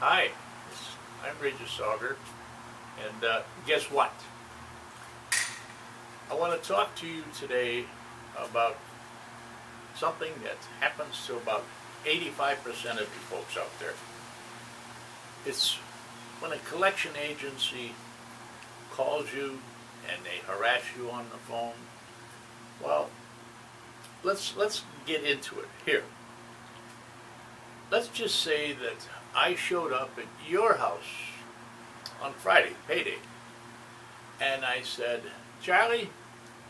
Hi, I'm Regis Auger, and guess what? I want to talk to you today about something that happens to about 85% of you folks out there. It's when a collection agency calls you and they harass you on the phone. Well, let's get into it here. Let's just say that I showed up at your house on Friday, payday, and I said, Charlie,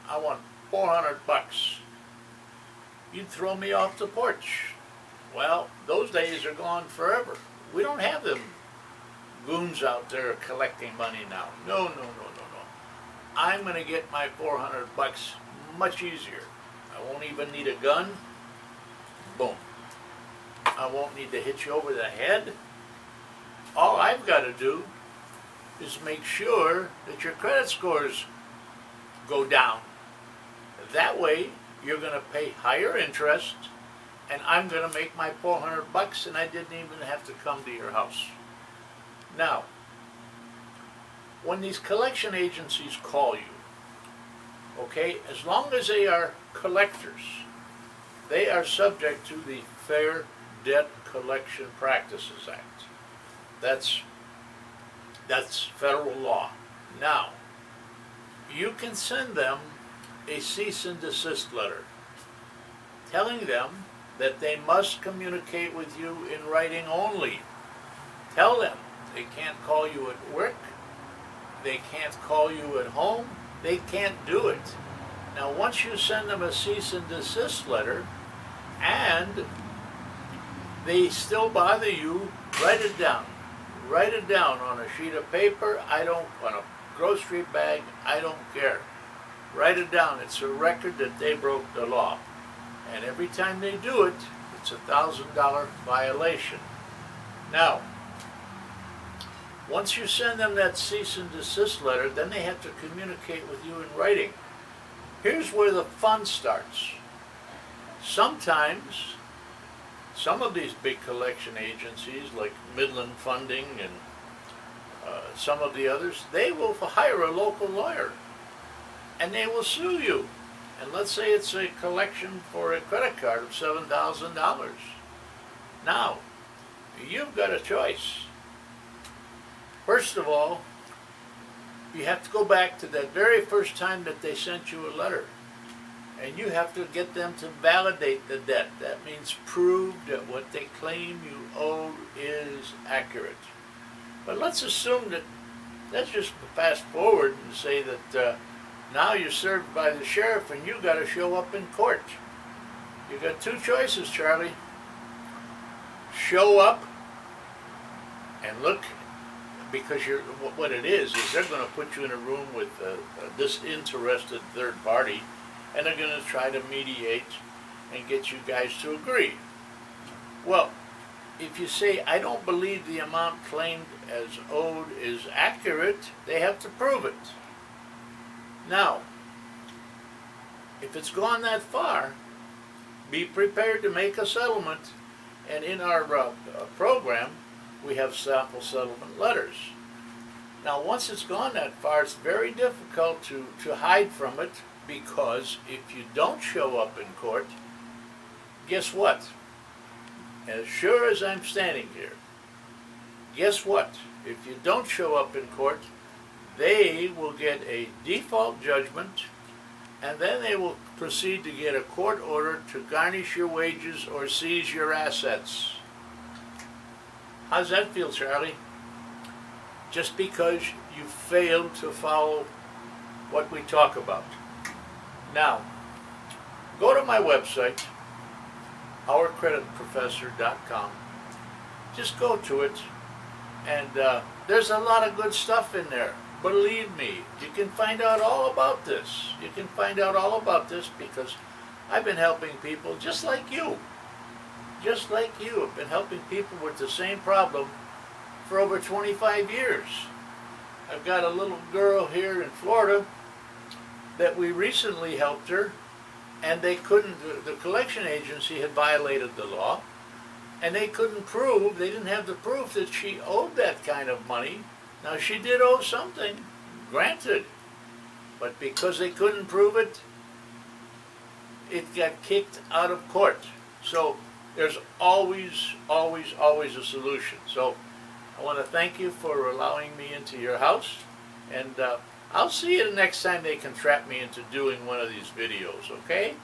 I want $400. You'd throw me off the porch. Well, those days are gone forever. We don't have them goons out there collecting money now. No. I'm going to get my $400 much easier. I won't even need a gun. Boom. I won't need to hit you over the head. All I've got to do is make sure that your credit scores go down. That way, you're going to pay higher interest, and I'm going to make my $400, and I didn't even have to come to your house. Now, when these collection agencies call you, okay, as long as they are collectors, they are subject to the Fair Debt Collection Practices Act. That's federal law. Now, you can send them a cease and desist letter telling them that they must communicate with you in writing only. Tell them they can't call you at work, they can't call you at home, they can't do it. Now, once you send them a cease and desist letter and they still bother you, write it down. Write it down on a sheet of paper, on a grocery bag, I don't care. Write it down. It's a record that they broke the law. And every time they do it, it's a $1,000 violation. Now, once you send them that cease and desist letter, then they have to communicate with you in writing. Here's where the fun starts. Sometimes, some of these big collection agencies, like Midland Funding and some of the others, they will hire a local lawyer and they will sue you. And let's say it's a collection for a credit card of $7,000. Now, you've got a choice. First of all, you have to go back to that very first time that they sent you a letter. And you have to get them to validate the debt. That means prove that what they claim you owe is accurate. But let's assume that, let's just fast forward and say that now you're served by the sheriff and you got to show up in court. You got two choices, Charlie. Show up and look, because what it is they're going to put you in a room with a disinterested third party, and they're going to try to mediate and get you guys to agree. Well, if you say, I don't believe the amount claimed as owed is accurate, they have to prove it. Now, if it's gone that far, be prepared to make a settlement, and in our program, we have sample settlement letters. Now, once it's gone that far, it's very difficult to hide from it, because if you don't show up in court, guess what? As sure as I'm standing here, guess what? If you don't show up in court, they will get a default judgment, and then they will proceed to get a court order to garnish your wages or seize your assets. How's that feel, Charlie? Just because you failed to follow what we talk about. Now, go to my website, ourcreditprofessor.com. Just go to it, and there's a lot of good stuff in there. Believe me, you can find out all about this. You can find out all about this because I've been helping people just like you. Just like you. I've been helping people with the same problem for over 25 years. I've got a little girl here in Florida that we recently helped her, and they couldn't, the collection agency had violated the law, and they couldn't prove, they didn't have the proof that she owed that kind of money. Now she did owe something, granted, but because they couldn't prove it, it got kicked out of court. So there's always, always, always a solution. So I want to thank you for allowing me into your house, and I'll see you the next time they can trap me into doing one of these videos, okay?